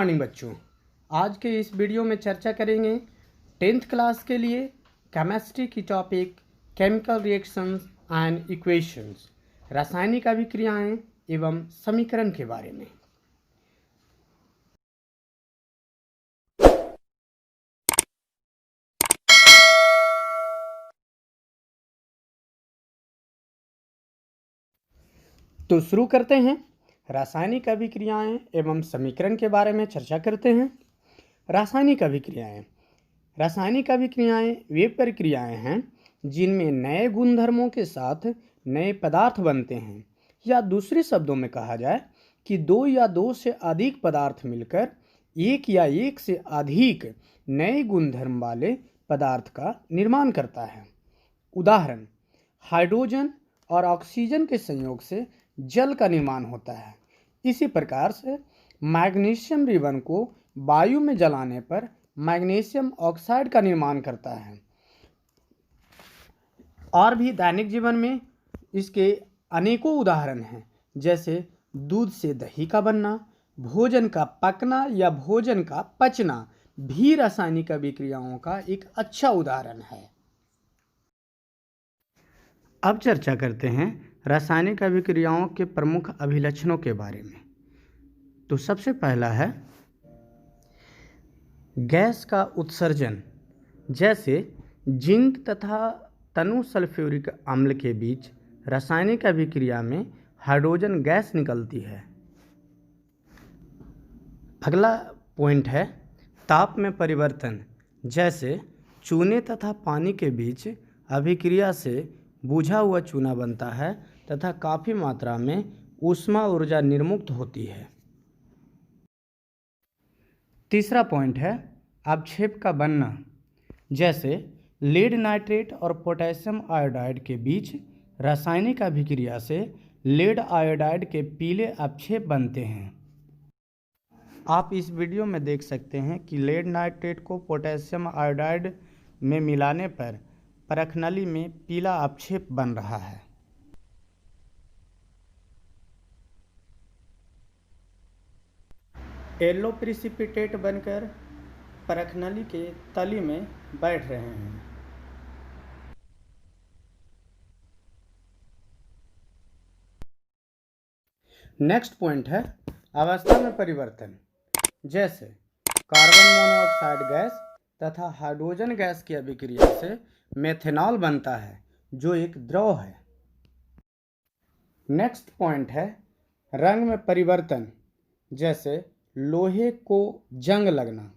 Morning बच्चों। आज के इस वीडियो में चर्चा करेंगे 10th क्लास के लिए केमिस्ट्री की topic chemical reactions and equations, रासायनिक अभिक्रियाएं एवं समीकरण के बारे में। तो शुरू करते हैं। रासायनिक अभिक्रियाएं एवं समीकरण के बारे में चर्चा करते हैं। रासायनिक अभिक्रियाएं वे प्रक्रियाएं हैं जिनमें नए गुणधर्मों के साथ नए पदार्थ बनते हैं, या दूसरे शब्दों में कहा जाए कि दो या दो से अधिक पदार्थ मिलकर एक या एक से अधिक नए गुणधर्म वाले पदार्थ का निर्माण करता है। उदाहरण, हाइड्रोजन और ऑक्सीजन के संयोग से जल का निर्माण होता है। इसी प्रकार से मैग्नीशियम रिबन को वायु में जलाने पर मैग्नीशियम ऑक्साइड का निर्माण करता है। और भी दैनिक जीवन में इसके अनेकों उदाहरण हैं, जैसे दूध से दही का बनना, भोजन का पकना या भोजन का पचना भी रासायनिक अभिक्रियाओं का एक अच्छा उदाहरण है। अब चर्चा करते हैं रासायनिक अभिक्रियाओं के प्रमुख अभिलक्षणों के बारे में। तो सबसे पहला है गैस का उत्सर्जन। जैसे जिंक तथा तनु सल्फ्यूरिक अम्ल के बीच रासायनिक अभिक्रिया में हाइड्रोजन गैस निकलती है। अगला पॉइंट है ताप में परिवर्तन। जैसे चूने तथा पानी के बीच अभिक्रिया से बुझा हुआ चूना बनता है तथा काफ़ी मात्रा में ऊष्मा ऊर्जा निर्मुक्त होती है। तीसरा पॉइंट है अवक्षेप का बनना। जैसे लेड नाइट्रेट और पोटेशियम आयोडाइड के बीच रासायनिक अभिक्रिया से लेड आयोडाइड के पीले अवक्षेप बनते हैं। आप इस वीडियो में देख सकते हैं कि लेड नाइट्रेट को पोटेशियम आयोडाइड में मिलाने पर परखनली में पीला अवक्षेप बन रहा है। येलो प्रिसिपिटेट बनकर परखनली के तली में बैठ रहे हैं। नेक्स्ट पॉइंट है अवस्था में परिवर्तन। जैसे कार्बन मोनोऑक्साइड गैस तथा हाइड्रोजन गैस की अभिक्रिया से मेथेनॉल बनता है, जो एक द्रव है। नेक्स्ट पॉइंट है रंग में परिवर्तन। जैसे लोहे को जंग लगना।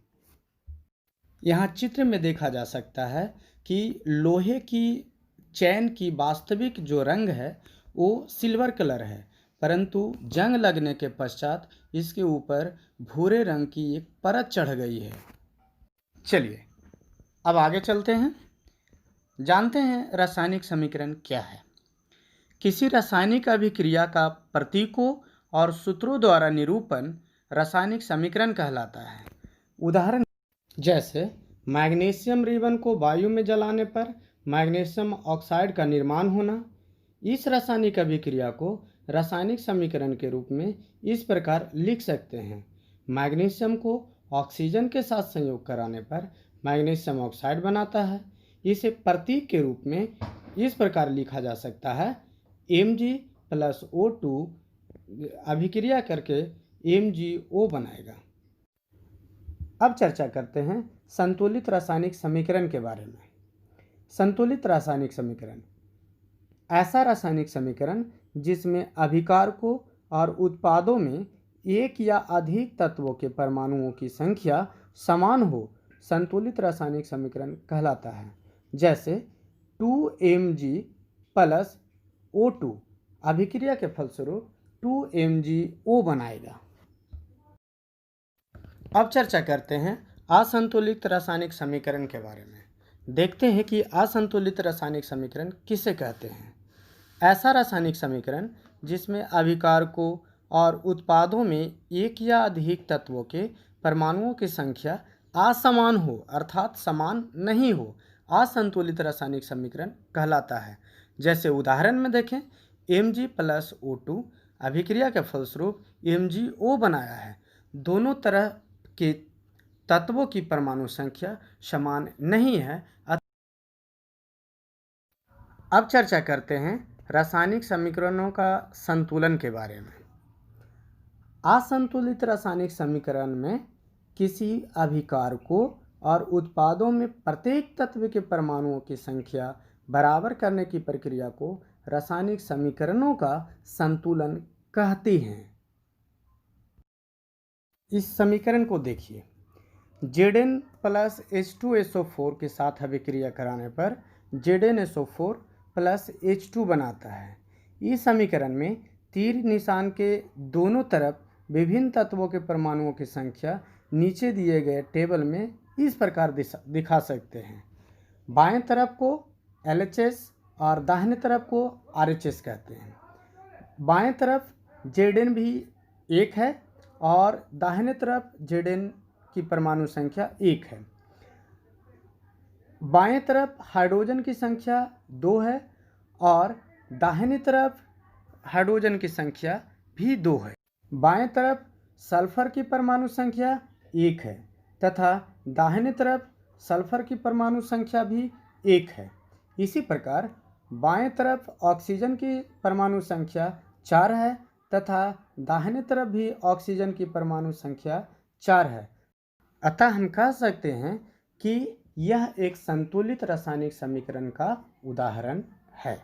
यहाँ चित्र में देखा जा सकता है कि लोहे की चैन की वास्तविक जो रंग है वो सिल्वर कलर है, परंतु जंग लगने के पश्चात इसके ऊपर भूरे रंग की एक परत चढ़ गई है। चलिए अब आगे चलते हैं, जानते हैं रासायनिक समीकरण क्या है। किसी रासायनिक अभिक्रिया का प्रतीकों और सूत्रों द्वारा निरूपण रासायनिक समीकरण कहलाता है। उदाहरण, जैसे मैग्नीशियम रिबन को वायु में जलाने पर मैग्नीशियम ऑक्साइड का निर्माण होना। इस रासायनिक अभिक्रिया को रासायनिक समीकरण के रूप में इस प्रकार लिख सकते हैं। मैग्नीशियम को ऑक्सीजन के साथ संयोग कराने पर मैग्नीशियम ऑक्साइड बनाता है। इसे प्रतीक के रूप में इस प्रकार लिखा जा सकता है Mg+O2 अभिक्रिया करके MgO बनाएगा। अब चर्चा करते हैं संतुलित रासायनिक समीकरण के बारे में। संतुलित रासायनिक समीकरण ऐसा रासायनिक समीकरण जिसमें अभिकारकों और उत्पादों में एक या अधिक तत्वों के परमाणुओं की संख्या समान हो, संतुलित रासायनिक समीकरण कहलाता है। जैसे 2Mg+O2 अभिक्रिया के फलस्वरूप 2MgO बनाएगा। अब चर्चा करते हैं असंतुलित रासायनिक समीकरण के बारे में। देखते हैं कि असंतुलित रासायनिक समीकरण किसे कहते हैं। ऐसा रासायनिक समीकरण जिसमें अभिकारकों और उत्पादों में एक या अधिक तत्वों के परमाणुओं की संख्या असमान हो, अर्थात समान नहीं हो, असंतुलित रासायनिक समीकरण कहलाता है। जैसे उदाहरण में देखें, Mg+O2 अभिक्रिया के फलस्वरूप MgO बनाया है। दोनों तरह के तत्वों की परमाणु संख्या समान नहीं है। अब चर्चा करते हैं रासायनिक समीकरणों का संतुलन के बारे में। असंतुलित रासायनिक समीकरण में किसी अभिकार को और उत्पादों में प्रत्येक तत्व के परमाणुओं की संख्या बराबर करने की प्रक्रिया को रासायनिक समीकरणों का संतुलन कहते हैं। इस समीकरण को देखिए, Zn प्लस H2SO4 के साथ अभिक्रिया कराने पर ZnSO4 प्लस H2 बनाता है। इस समीकरण में तीर निशान के दोनों तरफ विभिन्न तत्वों के परमाणुओं की संख्या नीचे दिए गए टेबल में इस प्रकार दिखा सकते हैं। बाएं तरफ को LHS और दाहिने तरफ को RHS कहते हैं। बाएं तरफ Zn भी 1 है और दाहिने तरफ Zn की परमाणु संख्या 1 है। बाएं तरफ हाइड्रोजन की संख्या 2 है और दाहिनी तरफ हाइड्रोजन की संख्या भी 2 है। बाएं तरफ सल्फर की परमाणु संख्या 1 है तथा दाहिने तरफ सल्फर की परमाणु संख्या भी 1 है। इसी प्रकार बाएं तरफ ऑक्सीजन की परमाणु संख्या 4 है तथा दाहिने तरफ भी ऑक्सीजन की परमाणु संख्या 4 है। अतः हम कह सकते हैं कि यह एक संतुलित रासायनिक समीकरण का उदाहरण है।